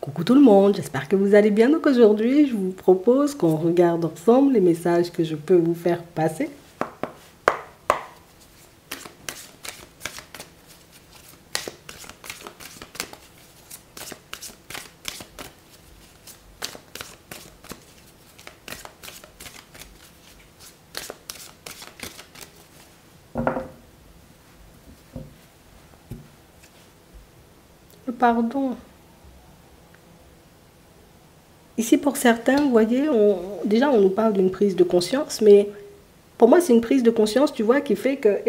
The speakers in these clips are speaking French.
Coucou tout le monde, j'espère que vous allez bien. Donc aujourd'hui, je vous propose qu'on regarde ensemble les messages que je peux vous faire passer. Pardon. Ici, pour certains, vous voyez, déjà, on nous parle d'une prise de conscience, mais pour moi, c'est une prise de conscience, tu vois, qui fait que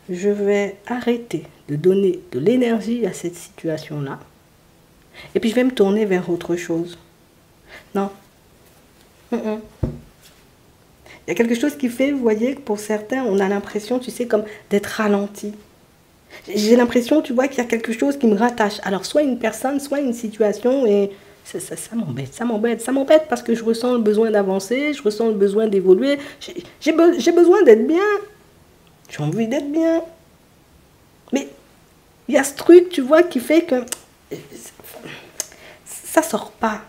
je vais arrêter de donner de l'énergie à cette situation-là, et puis je vais me tourner vers autre chose. Non. Il y a quelque chose qui fait, vous voyez, que pour certains, on a l'impression, tu sais, comme d'être ralenti. J'ai l'impression, tu vois, qu'il y a quelque chose qui me rattache. Alors, soit une personne, soit une situation, et ça m'embête parce que je ressens le besoin d'avancer, je ressens le besoin d'évoluer. J'ai besoin d'être bien. J'ai envie d'être bien. Mais il y a ce truc, tu vois, qui fait que ça sort pas.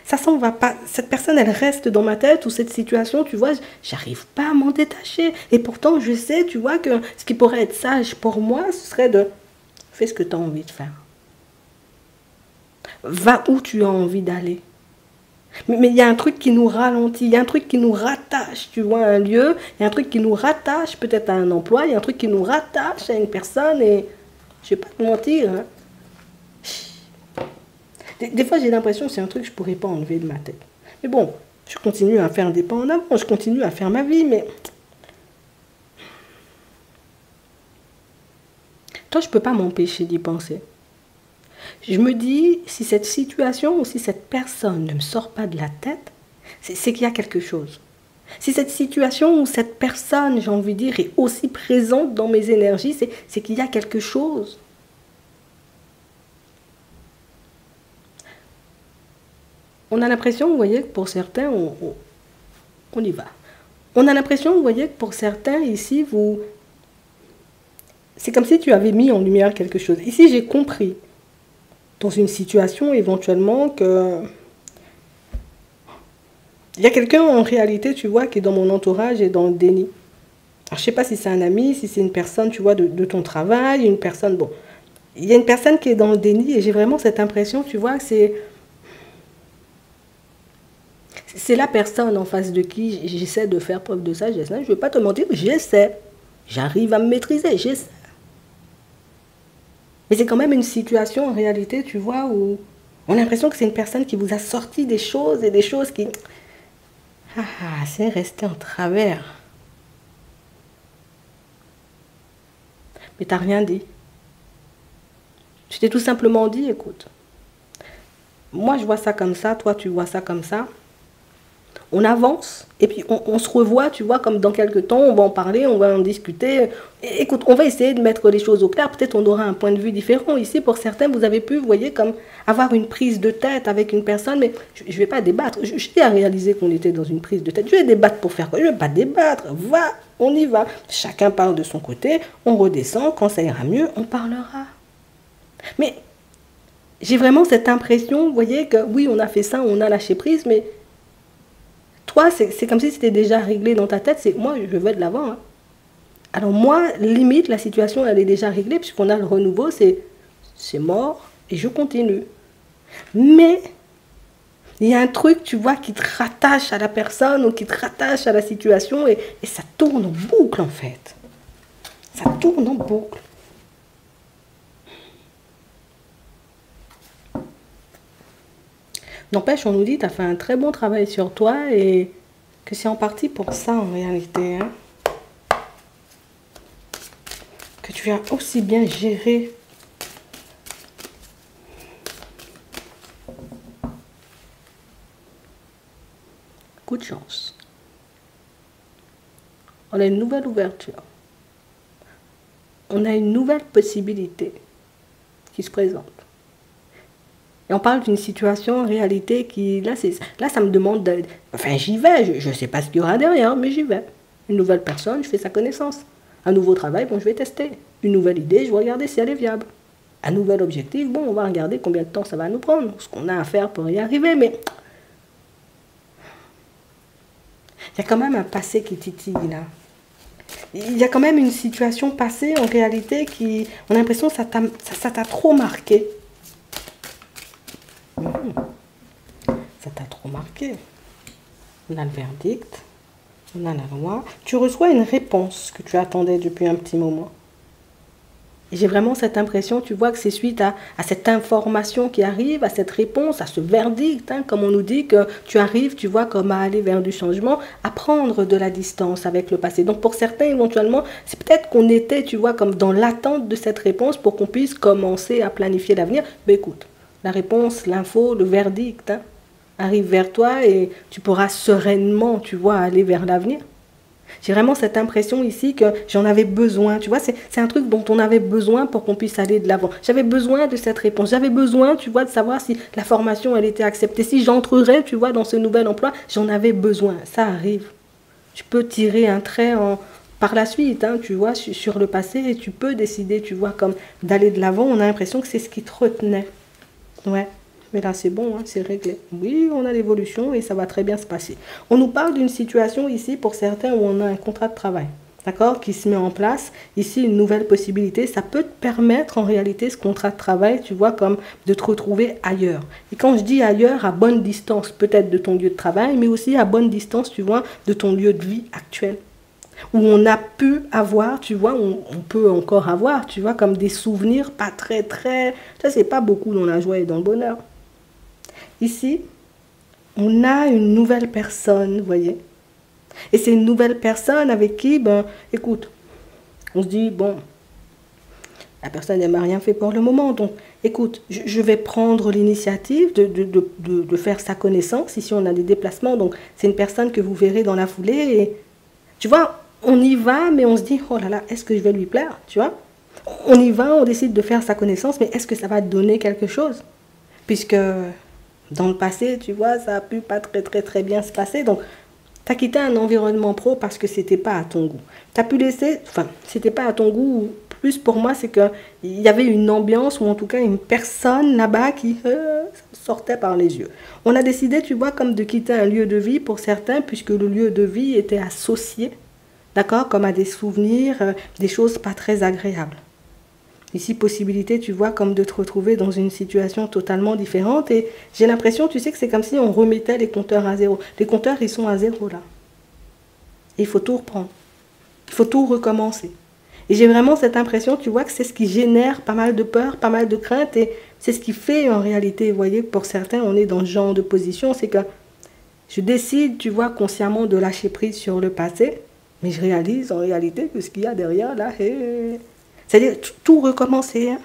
Ça s'en va pas. Cette personne, elle reste dans ma tête, ou cette situation, tu vois, j'arrive pas à m'en détacher. Et pourtant, je sais, tu vois, que ce qui pourrait être sage pour moi, ce serait de fais ce que tu as envie de faire. Va où tu as envie d'aller. Mais il y a un truc qui nous ralentit, il y a un truc qui nous rattache, tu vois, à un lieu, il y a un truc qui nous rattache peut-être à un emploi, il y a un truc qui nous rattache à une personne, et je vais pas te mentir, hein. Des fois, j'ai l'impression que c'est un truc que je ne pourrais pas enlever de ma tête. Mais bon, je continue à faire des pas en avant, je continue à faire ma vie, mais toi, je ne peux pas m'empêcher d'y penser. Je me dis, si cette situation ou si cette personne ne me sort pas de la tête, c'est qu'il y a quelque chose. Si cette situation ou cette personne, j'ai envie de dire, est aussi présente dans mes énergies, c'est qu'il y a quelque chose. On a l'impression, vous voyez, que pour certains, on y va. On a l'impression, vous voyez, que pour certains, ici, c'est comme si tu avais mis en lumière quelque chose. Ici, j'ai compris, dans une situation, éventuellement, que il y a quelqu'un, en réalité, tu vois, qui est dans mon entourage et dans le déni. Alors, je ne sais pas si c'est un ami, si c'est une personne, tu vois, de ton travail, une personne, bon. Il y a une personne qui est dans le déni, et j'ai vraiment cette impression, tu vois, que c'est la personne en face de qui j'essaie de faire preuve de sagesse. Je ne vais pas te mentir, j'essaie. J'arrive à me maîtriser, j'essaie. Mais c'est quand même une situation, en réalité, tu vois, où on a l'impression que c'est une personne qui vous a sorti des choses et des choses qui... c'est resté en travers. Mais tu n'as rien dit. Tu t'es tout simplement dit, écoute, moi je vois ça comme ça, toi tu vois ça comme ça. On avance, et puis on se revoit, tu vois, comme dans quelques temps, on va en parler, on va en discuter. Et, écoute, on va essayer de mettre les choses au clair, peut-être on aura un point de vue différent. Ici, pour certains, vous avez pu, vous voyez, comme avoir une prise de tête avec une personne, mais je ne vais pas débattre. J'ai à réaliser qu'on était dans une prise de tête. Je vais débattre pour faire quoi? Je ne vais pas débattre. Va, on y va. Chacun parle de son côté, on redescend, quand ça ira mieux, on parlera. Mais j'ai vraiment cette impression, vous voyez, que oui, on a fait ça, on a lâché prise, mais... toi, c'est comme si c'était déjà réglé dans ta tête. C'est moi, je veux de l'avant. Hein. Alors moi, limite, la situation, elle est déjà réglée, puisqu'on a le renouveau, c'est mort, et je continue. Mais il y a un truc, tu vois, qui te rattache à la personne, ou qui te rattache à la situation, et ça tourne en boucle, en fait. Ça tourne en boucle. N'empêche, on nous dit, tu as fait un très bon travail sur toi et que c'est en partie pour ça en réalité. Hein, que tu as aussi bien géré. Coup de chance. On a une nouvelle ouverture. On a une nouvelle possibilité qui se présente. Et on parle d'une situation en réalité qui, là, ça me demande, enfin j'y vais, je ne sais pas ce qu'il y aura derrière, mais j'y vais. Une nouvelle personne, je fais sa connaissance. Un nouveau travail, bon, je vais tester. Une nouvelle idée, je vais regarder si elle est viable. un nouvel objectif. Bon, on va regarder combien de temps ça va nous prendre, ce qu'on a à faire pour y arriver, mais il y a quand même un passé qui titille là. Il y a quand même une situation passée en réalité qui, on a l'impression que ça t'a trop marqué. Ça t'a trop marqué. On a le verdict, on a la loi. Tu reçois une réponse que tu attendais depuis un petit moment. Et j'ai vraiment cette impression, tu vois, que c'est suite à cette information qui arrive, à cette réponse, à ce verdict, hein, comme on nous dit, que tu arrives, tu vois, comme à aller vers du changement, à prendre de la distance avec le passé. Donc pour certains, éventuellement, c'est peut-être qu'on était, tu vois, comme dans l'attente de cette réponse pour qu'on puisse commencer à planifier l'avenir. Mais écoute, la réponse, l'info, le verdict, hein, arrive vers toi et tu pourras sereinement, tu vois, aller vers l'avenir. J'ai vraiment cette impression ici que j'en avais besoin. Tu vois, c'est un truc dont on avait besoin pour qu'on puisse aller de l'avant. J'avais besoin de cette réponse. J'avais besoin, tu vois, de savoir si la formation, elle était acceptée. Si j'entrerais, tu vois, dans ce nouvel emploi, j'en avais besoin. Ça arrive. Tu peux tirer un trait par la suite, hein, tu vois, sur le passé et tu peux décider, tu vois, comme d'aller de l'avant. On a l'impression que c'est ce qui te retenait. Ouais. Mais là, c'est bon, hein, c'est réglé. Oui, on a l'évolution et ça va très bien se passer. On nous parle d'une situation ici, pour certains, où on a un contrat de travail, d'accord, qui se met en place. Ici, une nouvelle possibilité. Ça peut te permettre, en réalité, ce contrat de travail, tu vois, comme de te retrouver ailleurs. Et quand je dis ailleurs, à bonne distance, peut-être de ton lieu de travail, mais aussi à bonne distance, tu vois, de ton lieu de vie actuel. Où on a pu avoir, tu vois, on peut encore avoir, tu vois, comme des souvenirs pas très, ça, c'est pas beaucoup dans la joie et dans le bonheur. Ici, on a une nouvelle personne, vous voyez. Et c'est une nouvelle personne avec qui, ben, écoute, on se dit, bon, la personne ne m'a rien fait pour le moment. Donc, écoute, je vais prendre l'initiative de faire sa connaissance. Ici, on a des déplacements. Donc, c'est une personne que vous verrez dans la foulée. Et, tu vois, on y va, mais on se dit, oh là là, est-ce que je vais lui plaire, tu vois? On y va, on décide de faire sa connaissance, mais est-ce que ça va donner quelque chose? Puisque dans le passé, tu vois, ça a pu pas très bien se passer. Donc, tu as quitté un environnement pro parce que c'était pas à ton goût. Tu as pu laisser, enfin, c'était pas à ton goût. Plus pour moi, c'est qu'il y avait une ambiance ou en tout cas une personne là-bas qui sortait par les yeux. On a décidé, tu vois, comme de quitter un lieu de vie pour certains, puisque le lieu de vie était associé, d'accord, comme à des souvenirs, des choses pas très agréables. Ici, possibilité, tu vois, comme de te retrouver dans une situation totalement différente. Et j'ai l'impression, tu sais, que c'est comme si on remettait les compteurs à zéro. Les compteurs, ils sont à zéro, là. Et il faut tout reprendre. Il faut tout recommencer. Et j'ai vraiment cette impression, tu vois, que c'est ce qui génère pas mal de peur, pas mal de crainte. Et c'est ce qui fait, en réalité, vous voyez, pour certains, on est dans ce genre de position. C'est que je décide, tu vois, consciemment de lâcher prise sur le passé. Mais je réalise, en réalité, que ce qu'il y a derrière, là, c'est-à-dire tout recommencer. Hein.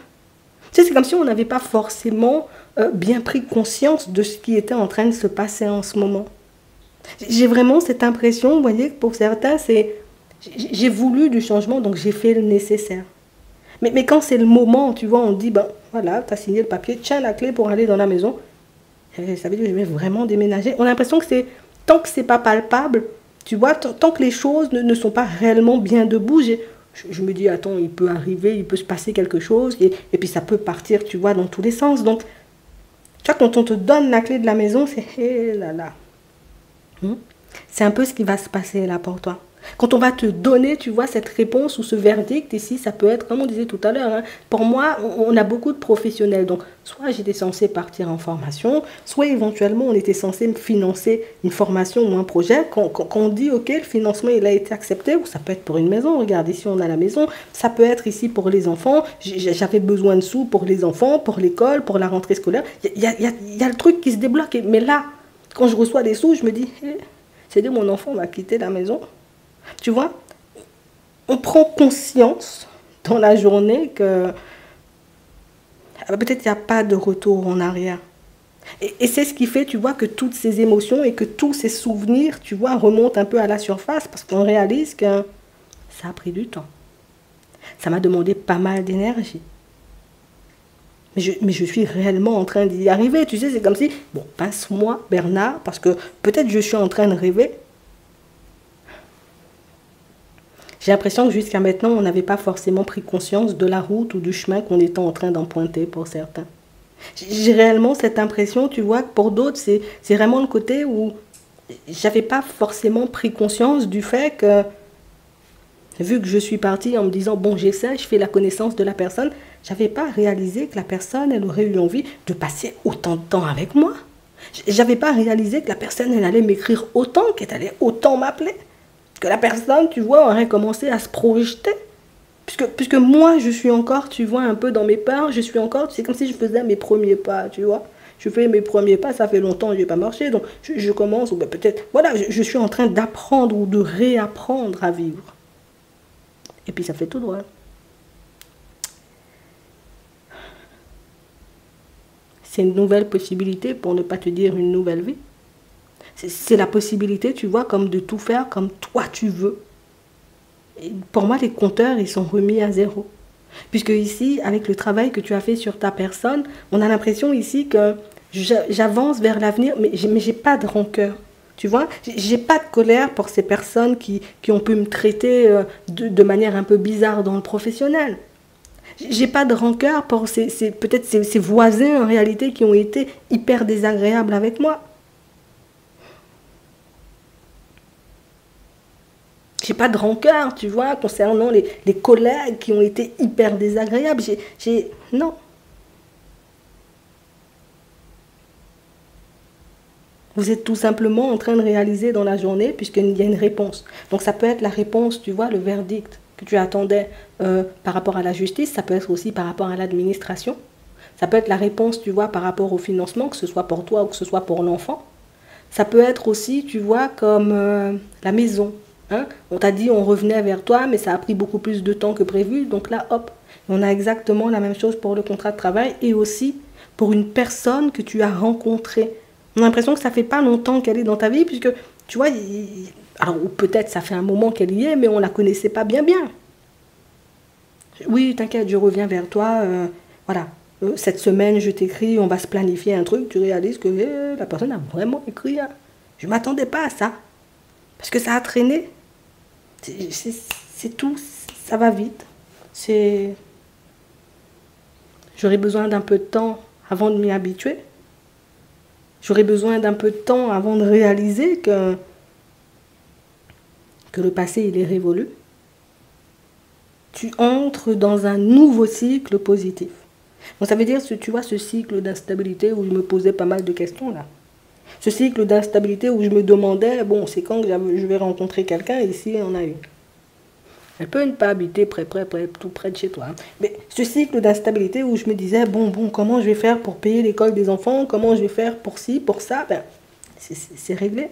Tu sais, c'est comme si on n'avait pas forcément bien pris conscience de ce qui était en train de se passer en ce moment. J'ai vraiment cette impression, vous voyez, que pour certains, c'est... J'ai voulu du changement, donc j'ai fait le nécessaire. Mais quand c'est le moment, tu vois, on dit, ben voilà, tu as signé le papier, tiens la clé pour aller dans la maison. Ça veut dire que je vais vraiment déménager. On a l'impression que c'est, tant que c'est pas palpable, tu vois, tant que les choses ne sont pas réellement bien debout, je me dis, attends, il peut arriver, il peut se passer quelque chose, et puis ça peut partir, tu vois, dans tous les sens. Donc, tu vois, quand on te donne la clé de la maison, c'est, hé là là. C'est un peu ce qui va se passer là pour toi. Quand on va te donner, tu vois, cette réponse ou ce verdict, ici, ça peut être, comme on disait tout à l'heure, hein, pour moi, on a beaucoup de professionnels. Donc, soit j'étais censée partir en formation, soit éventuellement, on était censé me financer une formation ou un projet. Quand on dit, OK, le financement, il a été accepté, ou ça peut être pour une maison, regarde, ici, on a la maison. Ça peut être ici pour les enfants. J'avais besoin de sous pour les enfants, pour l'école, pour la rentrée scolaire. Il y a le truc qui se débloque. Mais là, quand je reçois des sous, je me dis, c'est dit, mon enfant va quitter la maison. Tu vois, on prend conscience dans la journée que peut-être il n'y a pas de retour en arrière. Et c'est ce qui fait, tu vois, que toutes ces émotions et que tous ces souvenirs, tu vois, remontent un peu à la surface parce qu'on réalise que ça a pris du temps. Ça m'a demandé pas mal d'énergie. Mais je suis réellement en train d'y arriver. Tu sais, c'est comme si, bon, pince-moi, Bernard, parce que peut-être je suis en train de rêver. J'ai l'impression que jusqu'à maintenant, on n'avait pas forcément pris conscience de la route ou du chemin qu'on était en train d'emprunter pour certains. J'ai réellement cette impression, tu vois, que pour d'autres, c'est vraiment le côté où j'avais pas forcément pris conscience du fait que, vu que je suis partie en me disant, bon, j'essaie, je fais la connaissance de la personne, j'avais pas réalisé que la personne, elle aurait eu envie de passer autant de temps avec moi. J'avais pas réalisé que la personne, elle allait m'écrire autant, qu'elle allait autant m'appeler. Que la personne, tu vois, aurait commencé à se projeter. Puisque moi, je suis encore, tu vois, un peu dans mes peurs, je suis encore, c'est comme si je faisais mes premiers pas, tu vois. Je fais mes premiers pas, ça fait longtemps que je n'ai pas marché, donc je commence, ou ben peut-être, voilà, je suis en train d'apprendre ou de réapprendre à vivre. Et puis ça fait tout droit. C'est une nouvelle possibilité, pour ne pas te dire une nouvelle vie. C'est la possibilité, tu vois, comme de tout faire comme toi tu veux. Et pour moi, les compteurs, ils sont remis à zéro. Puisque ici, avec le travail que tu as fait sur ta personne, on a l'impression ici que j'avance vers l'avenir, mais j'ai pas de rancœur. Tu vois, j'ai pas de colère pour ces personnes qui ont pu me traiter de manière un peu bizarre dans le professionnel. J'ai pas de rancœur pour peut-être ces voisins en réalité qui ont été hyper désagréables avec moi. J'ai pas de rancœur, tu vois, concernant les collègues qui ont été hyper désagréables. Non. Vous êtes tout simplement en train de réaliser dans la journée, puisqu'il y a une réponse. Donc ça peut être la réponse, tu vois, le verdict que tu attendais par rapport à la justice. Ça peut être aussi par rapport à l'administration. Ça peut être la réponse, tu vois, par rapport au financement, que ce soit pour toi ou que ce soit pour l'enfant. Ça peut être aussi, tu vois, comme la maison. Hein? On t'a dit on revenait vers toi, mais ça a pris beaucoup plus de temps que prévu. Donc là, hop, on a exactement la même chose pour le contrat de travail et aussi pour une personne que tu as rencontrée. On a l'impression que ça fait pas longtemps qu'elle est dans ta vie, puisque, tu vois, alors, ou peut-être ça fait un moment qu'elle y est, mais on la connaissait pas bien. Oui, t'inquiète, je reviens vers toi. Voilà, cette semaine, je t'écris, on va se planifier un truc. Tu réalises que la personne a vraiment écrit. Hein. Je m'attendais pas à ça. Parce que ça a traîné. C'est tout, ça va vite. J'aurais besoin d'un peu de temps avant de m'y habituer. J'aurais besoin d'un peu de temps avant de réaliser que le passé, il est révolu. Tu entres dans un nouveau cycle positif. Donc ça veut dire, tu vois, ce cycle d'instabilité où je me posais pas mal de questions là. Ce cycle d'instabilité où je me demandais, bon, c'est quand que je vais rencontrer quelqu'un, ici, on a eu. Elle peut ne pas habiter tout près de chez toi. Hein. Mais ce cycle d'instabilité où je me disais, bon, comment je vais faire pour payer l'école des enfants, comment je vais faire pour ci, pour ça, ben, c'est réglé.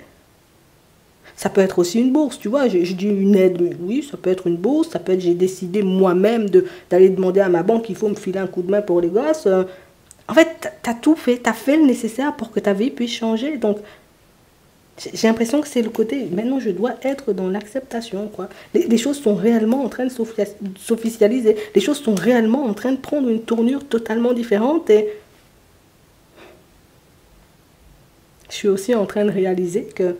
Ça peut être aussi une bourse, tu vois, je dis une aide, oui, ça peut être une bourse, ça peut être j'ai décidé moi-même d'aller demander à ma banque qu'il faut me filer un coup de main pour les gosses. En fait, tu as tout fait, tu as fait le nécessaire pour que ta vie puisse changer. Donc, j'ai l'impression que c'est le côté, maintenant je dois être dans l'acceptation, quoi. Les choses sont réellement en train de s'officialiser. Les choses sont réellement en train de prendre une tournure totalement différente. Et je suis aussi en train de réaliser que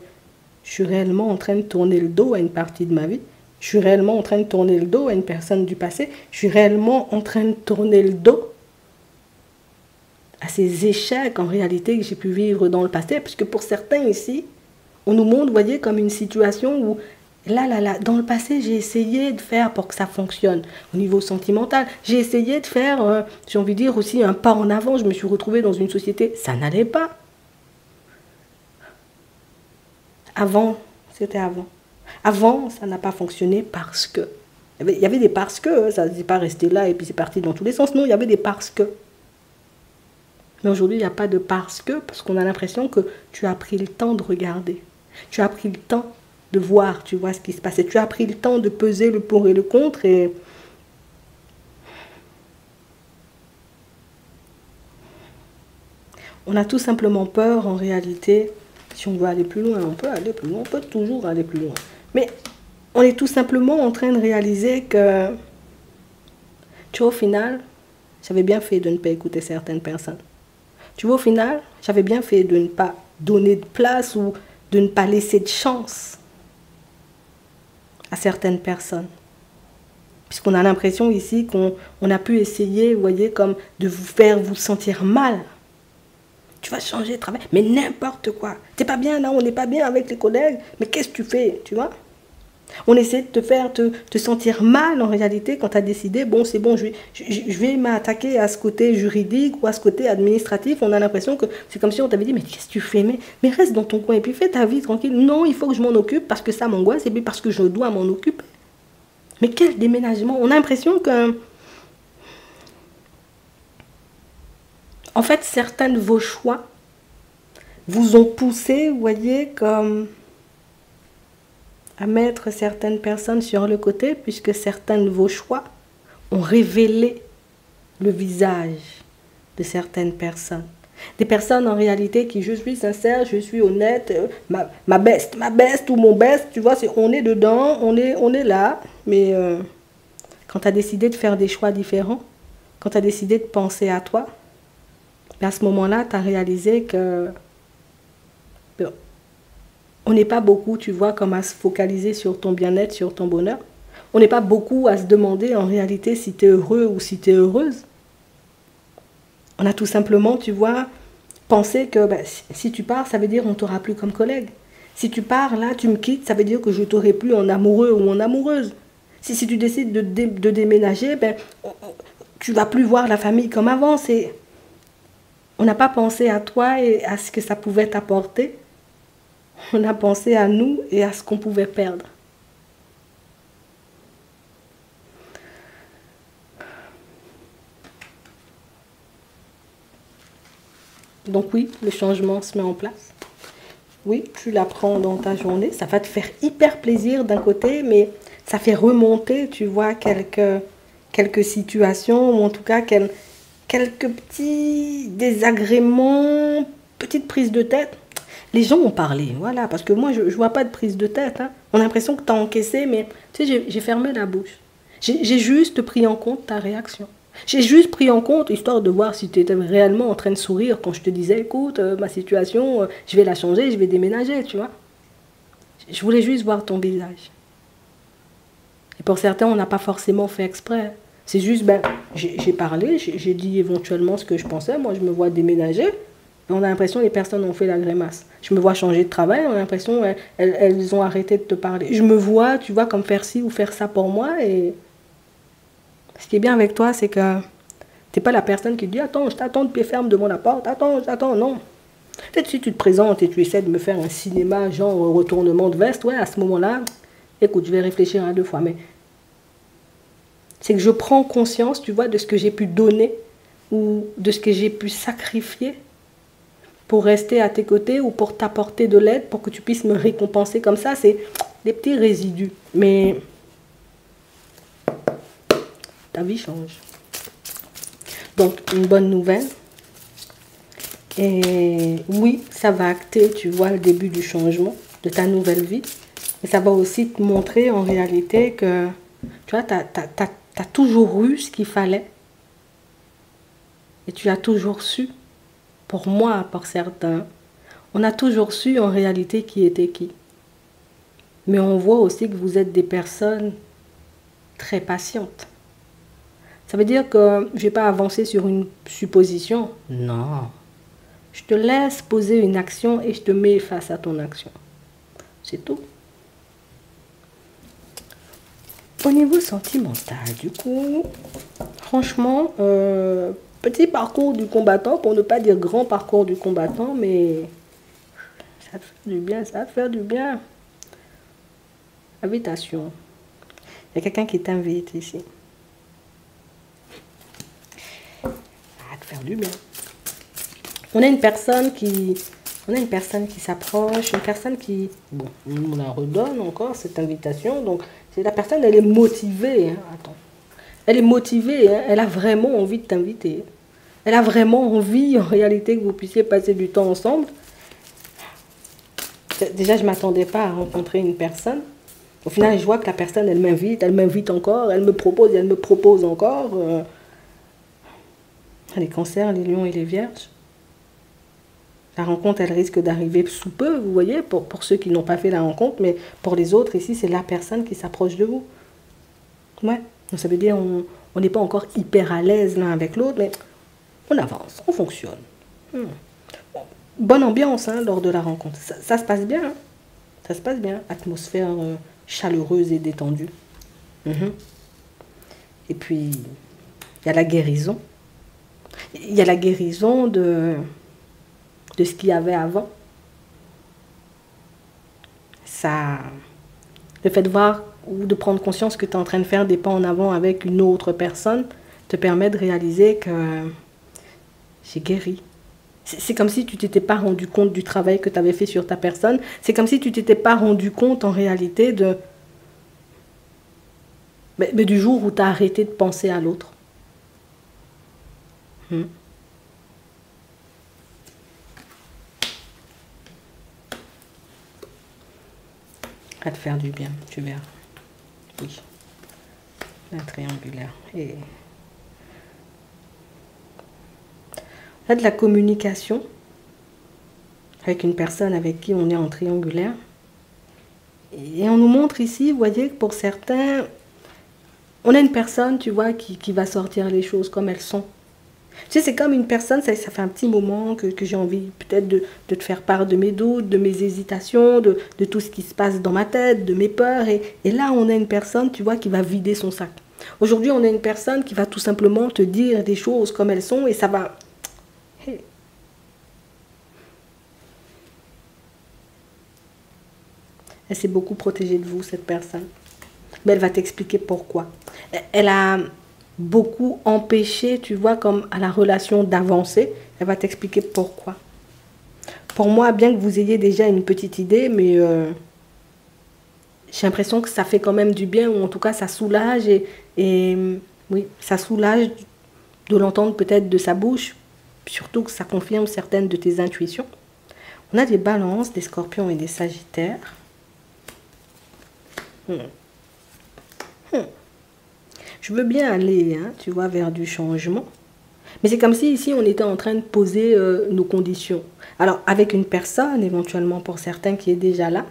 je suis réellement en train de tourner le dos à une partie de ma vie. Je suis réellement en train de tourner le dos à une personne du passé. Je suis réellement en train de tourner le dos à ces échecs en réalité que j'ai pu vivre dans le passé. Parce que pour certains ici, on nous montre, vous voyez, comme une situation où, là, dans le passé, j'ai essayé de faire pour que ça fonctionne au niveau sentimental. J'ai essayé de faire, j'ai envie de dire aussi, un pas en avant. Je me suis retrouvée dans une société, ça n'allait pas. Avant, c'était avant. Avant, ça n'a pas fonctionné parce que. Il y avait des parce que, ça n'est pas resté là et puis c'est parti dans tous les sens. Non, il y avait des parce que. Mais aujourd'hui, il n'y a pas de parce qu'on a l'impression que tu as pris le temps de regarder. Tu as pris le temps de voir, tu vois ce qui se passait. Tu as pris le temps de peser le pour et le contre et on a tout simplement peur en réalité. Si on veut aller plus loin, on peut aller plus loin, on peut toujours aller plus loin. Mais on est tout simplement en train de réaliser que, tu vois, au final, j'avais bien fait de ne pas écouter certaines personnes. Tu vois, au final, j'avais bien fait de ne pas donner de place ou de ne pas laisser de chance à certaines personnes. Puisqu'on a l'impression ici qu'on a pu essayer, vous voyez, comme de vous faire vous sentir mal. Tu vas changer de travail, mais n'importe quoi. T'es pas bien là, on n'est pas bien avec les collègues, mais qu'est-ce que tu fais, tu vois? On essaie de te faire te sentir mal en réalité quand tu as décidé, bon c'est bon, je vais m'attaquer à ce côté juridique ou à ce côté administratif. On a l'impression que c'est comme si on t'avait dit, mais qu'est-ce que tu fais, mais reste dans ton coin et puis fais ta vie tranquille. Non, il faut que je m'en occupe parce que ça m'angoisse et puis parce que je dois m'en occuper. Mais quel déménagement! On a l'impression que, en fait, certains de vos choix vous ont poussé, vous voyez, comme à mettre certaines personnes sur le côté, puisque certains de vos choix ont révélé le visage de certaines personnes. Des personnes en réalité qui, je suis sincère, je suis honnête, ma best ou mon best, tu vois, on est dedans, on est là, mais quand tu as décidé de faire des choix différents, quand tu as décidé de penser à toi, à ce moment-là, tu as réalisé que on n'est pas beaucoup, tu vois, comme à se focaliser sur ton bien-être, sur ton bonheur. On n'est pas beaucoup à se demander en réalité si tu es heureux ou si tu es heureuse. On a tout simplement, tu vois, pensé que si tu pars, ça veut dire qu'on ne t'aura plus comme collègue. Si tu pars, là, tu me quittes, ça veut dire que je ne t'aurai plus en amoureux ou en amoureuse. Si tu décides de déménager, tu ne vas plus voir la famille comme avant. On n'a pas pensé à toi et à ce que ça pouvait t'apporter. On a pensé à nous et à ce qu'on pouvait perdre. Donc oui, le changement se met en place. Oui, tu l'apprends dans ta journée. Ça va te faire hyper plaisir d'un côté, mais ça fait remonter, tu vois, quelques situations, ou en tout cas quelques petits désagréments, petites prises de tête. Les gens ont parlé, voilà, parce que moi, je ne vois pas de prise de tête. Hein. On a l'impression que tu as encaissé, mais tu sais, j'ai fermé la bouche. J'ai juste pris en compte ta réaction. J'ai juste pris en compte, histoire de voir si tu étais réellement en train de sourire quand je te disais, écoute, ma situation, je vais la changer, je vais déménager, tu vois. Je voulais juste voir ton visage. Et pour certains, on n'a pas forcément fait exprès. C'est juste, j'ai parlé, j'ai dit éventuellement ce que je pensais. Moi, je me vois déménager. On a l'impression que les personnes ont fait la grimace. Je me vois changer de travail, on a l'impression qu'elles ont arrêté de te parler. Je me vois, tu vois, comme faire ci ou faire ça pour moi. Et ce qui est bien avec toi, c'est que tu n'es pas la personne qui dit « Attends, je t'attends de pied ferme devant la porte. Attends, non. » Peut-être si tu te présentes et tu essaies de me faire un cinéma, genre retournement de veste, ouais, à ce moment-là, écoute, je vais réfléchir à deux fois. Mais c'est que je prends conscience, tu vois, de ce que j'ai pu donner ou de ce que j'ai pu sacrifier pour rester à tes côtés ou pour t'apporter de l'aide, pour que tu puisses me récompenser comme ça. C'est des petits résidus. Mais ta vie change. Donc, une bonne nouvelle. Et oui, ça va acter, tu vois, le début du changement de ta nouvelle vie. Et ça va aussi te montrer en réalité que, tu vois, tu as toujours eu ce qu'il fallait. Et tu as toujours su. Pour moi, pour certains, on a toujours su en réalité qui était qui. Mais on voit aussi que vous êtes des personnes très patientes. Ça veut dire que je ne vais pas avancer sur une supposition. Non. Je te laisse poser une action et je te mets face à ton action. C'est tout. Au niveau sentimental, du coup, franchement, petit parcours du combattant, pour ne pas dire grand parcours du combattant, mais ça va te faire du bien, ça va te faire du bien. Invitation. Il y a quelqu'un qui t'invite ici. Ça va te faire du bien. On a une personne qui s'approche, une personne qui, bon, on la redonne encore cette invitation, donc c'est la personne, elle est motivée, hein, attends. Elle est motivée, hein, elle a vraiment envie de t'inviter. Elle a vraiment envie, en réalité, que vous puissiez passer du temps ensemble. Déjà, je ne m'attendais pas à rencontrer une personne. Au final, je vois que la personne, elle m'invite encore, elle me propose encore. Les cancers, les lions et les vierges. La rencontre, elle risque d'arriver sous peu, vous voyez, pour ceux qui n'ont pas fait la rencontre, mais pour les autres, ici, c'est la personne qui s'approche de vous. Ouais. Donc ça veut dire on n'est pas encore hyper à l'aise l'un avec l'autre, mais on avance, on fonctionne. Bonne ambiance hein, lors de la rencontre. Ça se passe bien. Hein. Ça se passe bien. Atmosphère chaleureuse et détendue. Et puis, il y a la guérison. Il y a la guérison de ce qu'il y avait avant. Ça, le fait de voir ou de prendre conscience que tu es en train de faire des pas en avant avec une autre personne te permet de réaliser que j'ai guéri. C'est comme si tu t'étais pas rendu compte du travail que tu avais fait sur ta personne. C'est comme si tu t'étais pas rendu compte en réalité mais du jour où tu as arrêté de penser à l'autre. À te faire du bien, tu verras. Oui. La triangulaire. Et là, de la communication avec une personne avec qui on est en triangulaire. Et on nous montre ici, vous voyez, que pour certains, on a une personne, tu vois, qui va sortir les choses comme elles sont. Tu sais, c'est comme une personne, ça fait un petit moment que j'ai envie peut-être de te faire part de mes doutes, de mes hésitations, de tout ce qui se passe dans ma tête, de mes peurs. Et là, on a une personne, tu vois, qui va vider son sac. Aujourd'hui, on a une personne qui va tout simplement te dire des choses comme elles sont et ça va... Hey. Elle s'est beaucoup protégée de vous, cette personne. Mais elle va t'expliquer pourquoi. Elle a beaucoup empêché, tu vois, comme à la relation d'avancer. Elle va t'expliquer pourquoi. Pour moi, bien que vous ayez déjà une petite idée, mais j'ai l'impression que ça fait quand même du bien, ou en tout cas ça soulage, et oui, ça soulage de l'entendre peut-être de sa bouche, surtout que ça confirme certaines de tes intuitions. On a des balances, des scorpions et des sagittaires. Je veux bien aller, hein, tu vois, vers du changement. Mais c'est comme si ici, on était en train de poser nos conditions. Alors, avec une personne, éventuellement pour certains qui est déjà là.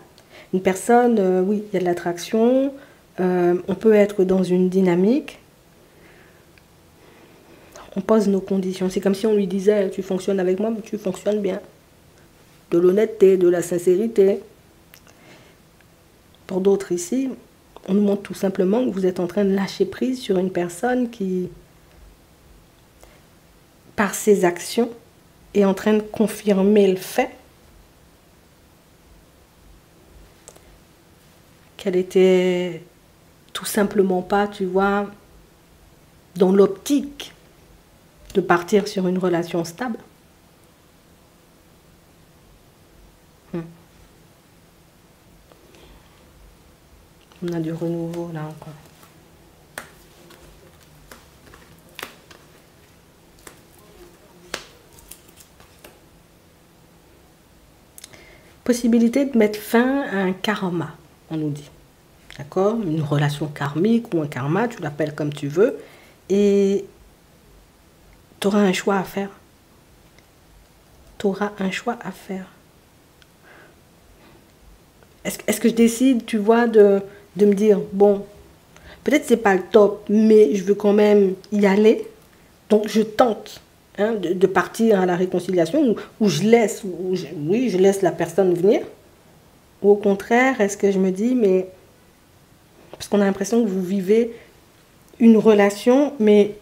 Une personne, oui, il y a de l'attraction. On peut être dans une dynamique. On pose nos conditions. C'est comme si on lui disait, tu fonctionnes avec moi, mais tu fonctionnes bien. De l'honnêteté, de la sincérité. Pour d'autres ici, on nous montre tout simplement que vous êtes en train de lâcher prise sur une personne qui, par ses actions, est en train de confirmer le fait qu'elle était tout simplement pas, tu vois, dans l'optique de partir sur une relation stable. On a du renouveau là encore. Possibilité de mettre fin à un karma, on nous dit. D'accord? Une relation karmique ou un karma, tu l'appelles comme tu veux. Et tu auras un choix à faire. Tu auras un choix à faire. Est-ce que je décide, tu vois, de me dire, bon, peut-être c'est pas le top, mais je veux quand même y aller. Donc je tente hein, de partir à la réconciliation ou je laisse, oui, je laisse la personne venir. Ou au contraire, est-ce que je me dis, mais... Parce qu'on a l'impression que vous vivez une relation, mais...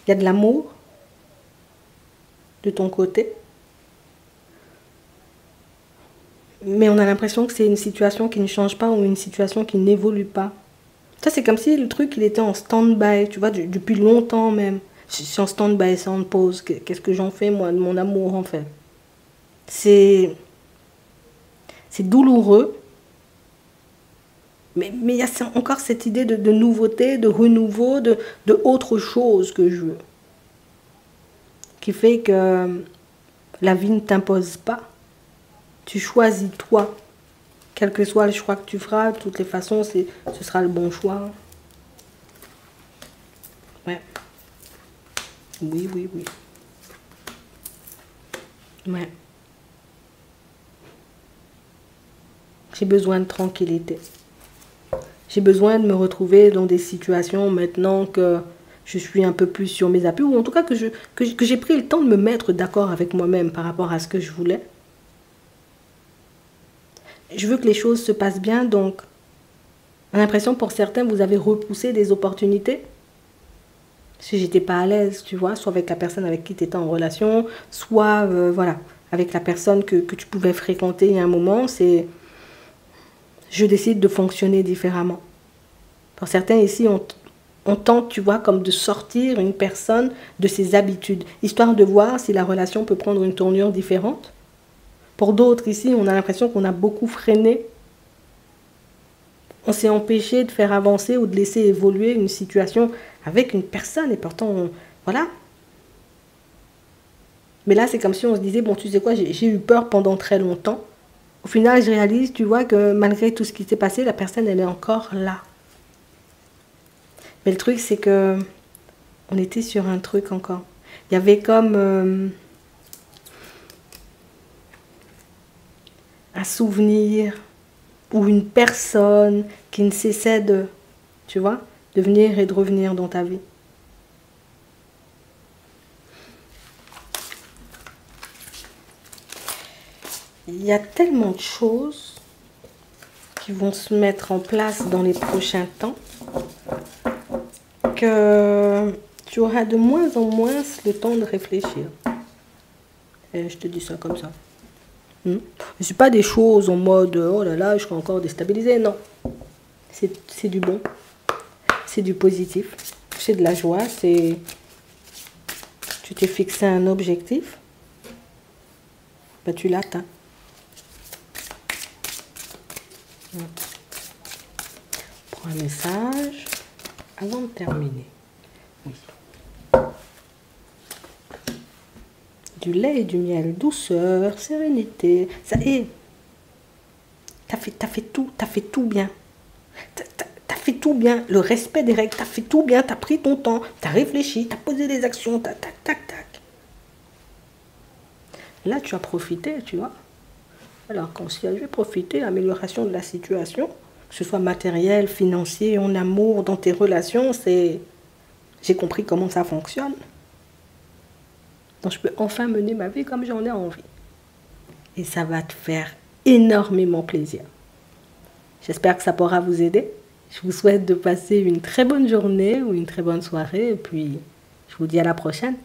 Il y a de l'amour de ton côté. Mais on a l'impression que c'est une situation qui ne change pas ou une situation qui n'évolue pas. Ça, c'est comme si le truc, il était en stand-by, tu vois, depuis longtemps même. Je suis en stand-by, c'est en pause. Qu'est-ce que j'en fais, moi, de mon amour, en fait? C'est douloureux. Mais il y a encore cette idée de nouveauté, de renouveau, de autre chose que je veux. Qui fait que la vie ne t'impose pas. Tu choisis toi. Quel que soit le choix que tu feras, de toutes les façons, ce sera le bon choix. Ouais. Oui, oui, oui. Ouais. J'ai besoin de tranquillité. J'ai besoin de me retrouver dans des situations maintenant que je suis un peu plus sur mes appuis, ou en tout cas que j'ai pris le temps de me mettre d'accord avec moi-même par rapport à ce que je voulais. Je veux que les choses se passent bien, donc j'ai l'impression pour certains, vous avez repoussé des opportunités. Si j'étais pas à l'aise, tu vois, soit avec la personne avec qui tu étais en relation, soit voilà, avec la personne que tu pouvais fréquenter à un moment, je décide de fonctionner différemment. Pour certains ici, on tente, tu vois, comme de sortir une personne de ses habitudes, histoire de voir si la relation peut prendre une tournure différente. Pour d'autres ici, on a l'impression qu'on a beaucoup freiné. On s'est empêché de faire avancer ou de laisser évoluer une situation avec une personne et pourtant, voilà. Mais là, c'est comme si on se disait, bon, tu sais quoi, j'ai eu peur pendant très longtemps. Au final, je réalise, tu vois, que malgré tout ce qui s'est passé, la personne, elle est encore là. Mais le truc, c'est que on était sur un truc encore. Il y avait comme un souvenir ou une personne qui ne cessait de, tu vois, de venir et de revenir dans ta vie. Il y a tellement de choses qui vont se mettre en place dans les prochains temps que tu auras de moins en moins le temps de réfléchir. Et je te dis ça comme ça. Ce n'est pas des choses en mode oh là là, je serai encore déstabilisée. Non. C'est du bon. C'est du positif. C'est de la joie. Tu t'es fixé un objectif. Ben, tu l'atteins. Prends un message avant de terminer. Oui. Du lait et du miel, douceur, sérénité. Ça y est. T'as fait tout bien. T'as fait tout bien. Le respect des règles, t'as fait tout bien. T'as pris ton temps, t'as réfléchi, t'as posé des actions, tac. Là, tu as profité, tu vois. Alors, quand je vais profiter, l'amélioration de la situation, que ce soit matériel, financier, en amour, dans tes relations, j'ai compris comment ça fonctionne. Donc, je peux enfin mener ma vie comme j'en ai envie. Et ça va te faire énormément plaisir. J'espère que ça pourra vous aider. Je vous souhaite de passer une très bonne journée ou une très bonne soirée. Et puis, je vous dis à la prochaine.